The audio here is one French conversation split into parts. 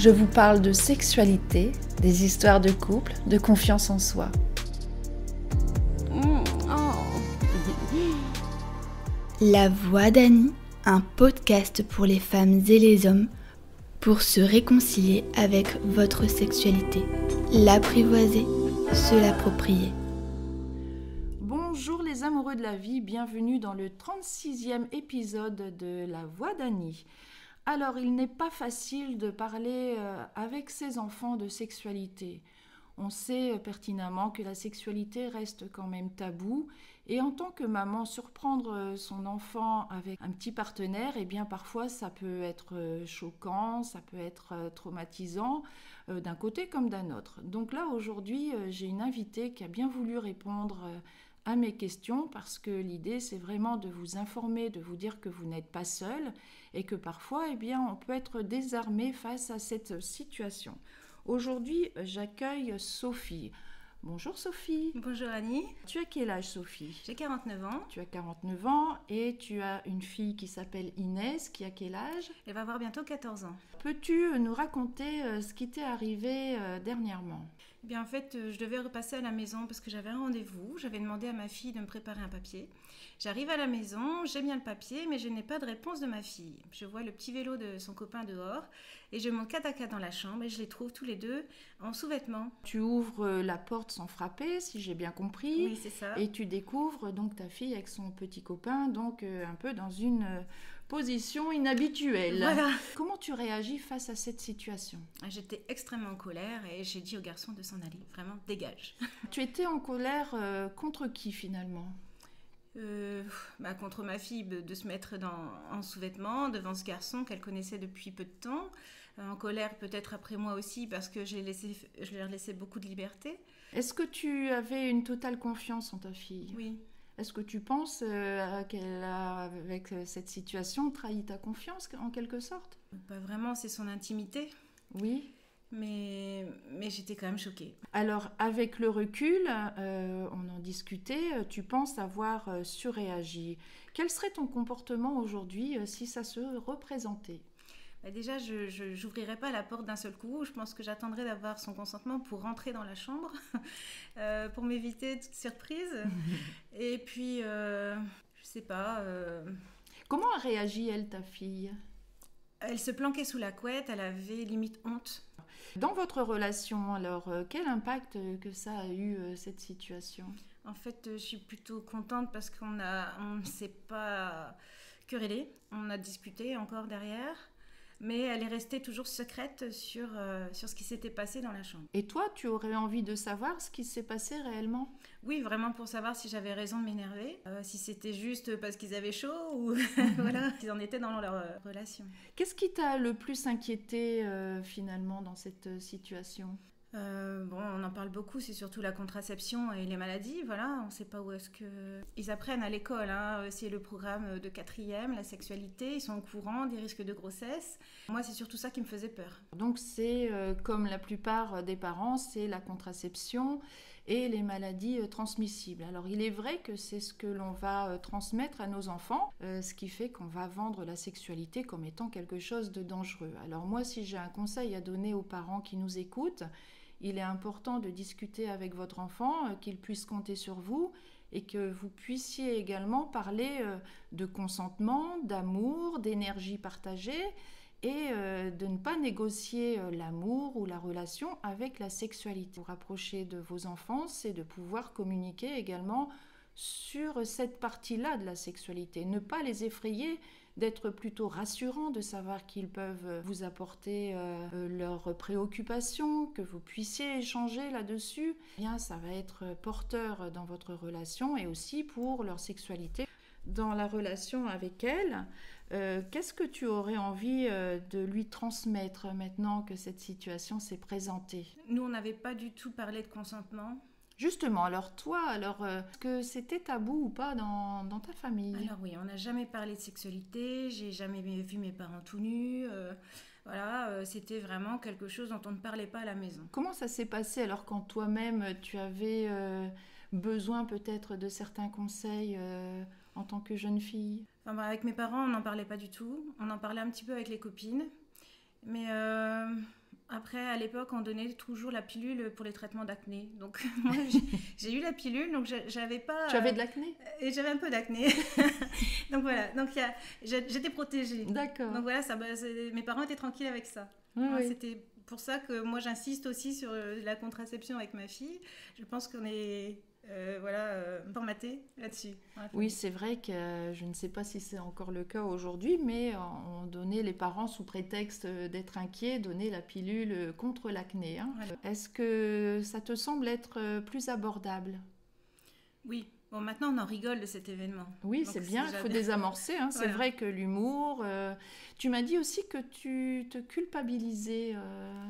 Je vous parle de sexualité, des histoires de couple, de confiance en soi. La Voix d'Annie, un podcast pour les femmes et les hommes pour se réconcilier avec votre sexualité, l'apprivoiser, se l'approprier. Bonjour les amoureux de la vie, bienvenue dans le 36e épisode de La Voix d'Annie. Alors, il n'est pas facile de parler avec ses enfants de sexualité. On sait pertinemment que la sexualité reste quand même tabou et en tant que maman, surprendre son enfant avec un petit partenaire, eh bien parfois ça peut être choquant, ça peut être traumatisant d'un côté comme d'un autre. Donc là aujourd'hui, j'ai une invitée qui a bien voulu répondre à mes questions parce que l'idée c'est vraiment de vous informer, de vous dire que vous n'êtes pas seul et que parfois eh bien, on peut être désarmé face à cette situation. Aujourd'hui, j'accueille Sophie. Bonjour Sophie. Bonjour Annie. Tu as quel âge Sophie ? J'ai 49 ans. Tu as 49 ans et tu as une fille qui s'appelle Inès qui a quel âge ? Elle va avoir bientôt 14 ans. Peux-tu nous raconter ce qui t'est arrivé dernièrement ? Eh bien en fait, je devais repasser à la maison parce que j'avais un rendez-vous. J'avais demandé à ma fille de me préparer un papier. J'arrive à la maison, j'ai bien le papier, mais je n'ai pas de réponse de ma fille. Je vois le petit vélo de son copain dehors et je monte 4 à 4 dans la chambre et je les trouve tous les deux en sous-vêtements. Tu ouvres la porte sans frapper, si j'ai bien compris. Oui, c'est ça. Et tu découvres donc ta fille avec son petit copain, donc un peu dans une position inhabituelle. Voilà. Comment tu réagis face à cette situation ? J'étais extrêmement en colère et j'ai dit au garçon de s'en aller. Vraiment, dégage. Tu étais en colère contre qui finalement ? Contre ma fille de se mettre en sous-vêtements devant ce garçon qu'elle connaissait depuis peu de temps. En colère peut-être après moi aussi parce que je leur laissais beaucoup de liberté. Est-ce que tu avais une totale confiance en ta fille ? Oui. Est-ce que tu penses qu'elle a, avec cette situation, trahi ta confiance en quelque sorte ? Pas vraiment, c'est son intimité. Oui. Mais j'étais quand même choquée. Alors, avec le recul, on en discutait, tu penses avoir surréagi. Quel serait ton comportement aujourd'hui si ça se représentait ? Déjà, je n'ouvrirais pas la porte d'un seul coup. Je pense que j'attendrais d'avoir son consentement pour rentrer dans la chambre, pour m'éviter toute surprise. Et puis, je sais pas... Comment a réagi, elle, ta fille ? Elle se planquait sous la couette, elle avait limite honte. Dans votre relation, alors, quel impact que ça a eu, cette situation ? En fait, je suis plutôt contente parce qu'on ne s'est pas querellé. On a discuté encore derrière. Mais elle est restée toujours secrète sur ce qui s'était passé dans la chambre. Et toi, tu aurais envie de savoir ce qui s'est passé réellement ? Oui, vraiment pour savoir si j'avais raison de m'énerver, si c'était juste parce qu'ils avaient chaud ou voilà, ils en étaient dans leur relation. Qu'est-ce qui t'a le plus inquiété finalement dans cette situation ? On en parle beaucoup, c'est surtout la contraception et les maladies, voilà, on ne sait pas où est-ce que... Ils apprennent à l'école, c'est le programme de 4e, la sexualité, ils sont au courant des risques de grossesse. Moi, c'est surtout ça qui me faisait peur. Donc c'est, comme la plupart des parents, c'est la contraception et les maladies transmissibles. Alors il est vrai que c'est ce que l'on va transmettre à nos enfants, ce qui fait qu'on va vendre la sexualité comme étant quelque chose de dangereux. Alors moi, si j'ai un conseil à donner aux parents qui nous écoutent, il est important de discuter avec votre enfant, qu'il puisse compter sur vous et que vous puissiez également parler de consentement, d'amour, d'énergie partagée et de ne pas négocier l'amour ou la relation avec la sexualité. Vous rapprocher de vos enfants, c'est de pouvoir communiquer également sur cette partie-là de la sexualité. Ne pas les effrayer, d'être plutôt rassurant, de savoir qu'ils peuvent vous apporter leurs préoccupations, que vous puissiez échanger là-dessus. Eh bien, ça va être porteur dans votre relation et aussi pour leur sexualité. Dans la relation avec elle, qu'est-ce que tu aurais envie de lui transmettre maintenant que cette situation s'est présentée ? Nous, on n'avait pas du tout parlé de consentement. Justement, alors toi, est-ce que c'était tabou ou pas dans ta famille ? Alors oui, on n'a jamais parlé de sexualité, j'ai jamais vu mes parents tout nus, c'était vraiment quelque chose dont on ne parlait pas à la maison. Comment ça s'est passé alors quand toi-même tu avais besoin peut-être de certains conseils en tant que jeune fille ? Avec mes parents, on n'en parlait pas du tout, on en parlait un petit peu avec les copines, mais Après, à l'époque, on donnait toujours la pilule pour les traitements d'acné. Donc, moi, j'ai eu la pilule, donc j'avais pas... Tu avais de l'acné ? Et j'avais un peu d'acné. Donc voilà, donc j'étais protégée. D'accord. Donc voilà, mes parents étaient tranquilles avec ça. Oui, oui. C'était pour ça que moi, j'insiste aussi sur la contraception avec ma fille. Je pense qu'on est... formaté là-dessus. Oui, c'est vrai que je ne sais pas si c'est encore le cas aujourd'hui, mais on donnait, les parents, sous prétexte d'être inquiets, donnaient la pilule contre l'acné. Hein. Voilà. Est-ce que ça te semble être plus abordable ? Oui. Bon, maintenant, on en rigole de cet événement. Oui, donc, c'est bien, il faut désamorcer. Hein. C'est vrai que l'humour... Tu m'as dit aussi que tu te culpabilisais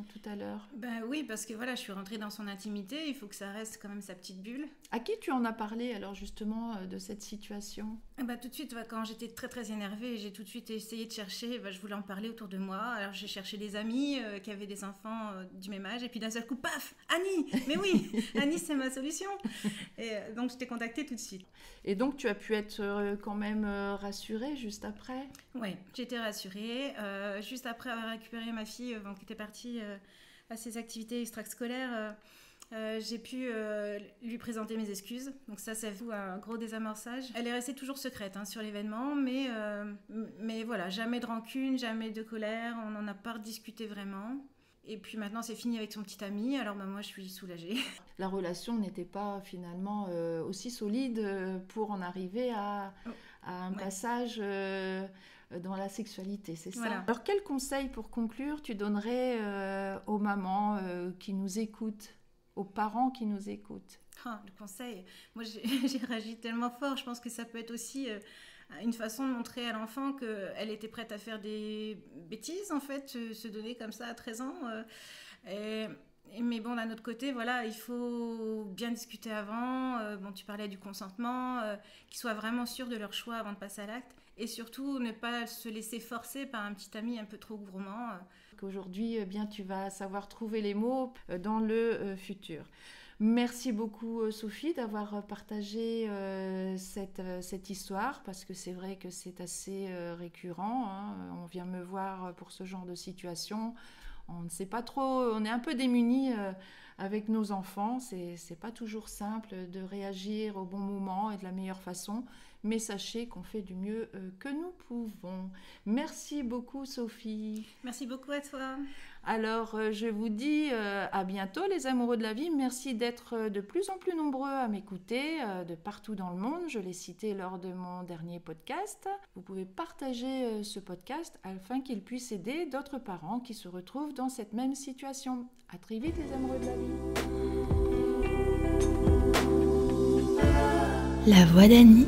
tout à l'heure. Ben oui, parce que voilà, je suis rentrée dans son intimité, il faut que ça reste quand même sa petite bulle. À qui tu en as parlé alors justement de cette situation ? Tout de suite, quand j'étais très très énervée, j'ai tout de suite essayé de chercher, je voulais en parler autour de moi. Alors j'ai cherché des amis qui avaient des enfants du même âge, et puis d'un seul coup, paf, Annie. Mais oui, Annie, c'est ma solution. Et donc je t'ai contactée tout de suite. Et donc tu as pu être quand même rassurée juste après ? Oui, j'étais rassurée. Juste après avoir récupéré ma fille qui était partie à ses activités extrascolaires, j'ai pu lui présenter mes excuses. Donc ça un gros désamorçage. Elle est restée toujours secrète sur l'événement, mais voilà, jamais de rancune, jamais de colère. On n'en a pas rediscuté vraiment. Et puis maintenant, c'est fini avec son petit ami. Alors moi, je suis soulagée. La relation n'était pas finalement aussi solide pour en arriver à un passage dans la sexualité, c'est ça ? Voilà. Alors, quel conseil pour conclure tu donnerais aux mamans qui nous écoutent, aux parents qui nous écoutent ? Le conseil, moi j'ai réagi tellement fort. Je pense que ça peut être aussi une façon de montrer à l'enfant qu'elle était prête à faire des bêtises, en fait, se donner comme ça à 13 ans. Mais bon, d'un autre côté, voilà, il faut bien discuter avant. Tu parlais du consentement, qu'ils soient vraiment sûrs de leur choix avant de passer à l'acte. Et surtout, ne pas se laisser forcer par un petit ami un peu trop gourmand. Qu'aujourd'hui, tu vas savoir trouver les mots dans le futur. Merci beaucoup Sophie d'avoir partagé cette histoire, parce que c'est vrai que c'est assez récurrent. Hein. On vient me voir pour ce genre de situation. On ne sait pas trop, on est un peu démunis avec nos enfants. C'est pas toujours simple de réagir au bon moment et de la meilleure façon. Mais sachez qu'on fait du mieux que nous pouvons. Merci beaucoup Sophie. Merci beaucoup à toi. Alors, je vous dis à bientôt les amoureux de la vie. Merci d'être de plus en plus nombreux à m'écouter de partout dans le monde. Je l'ai cité lors de mon dernier podcast. Vous pouvez partager ce podcast afin qu'il puisse aider d'autres parents qui se retrouvent dans cette même situation. À très vite les amoureux de la vie. La voix d'Annie.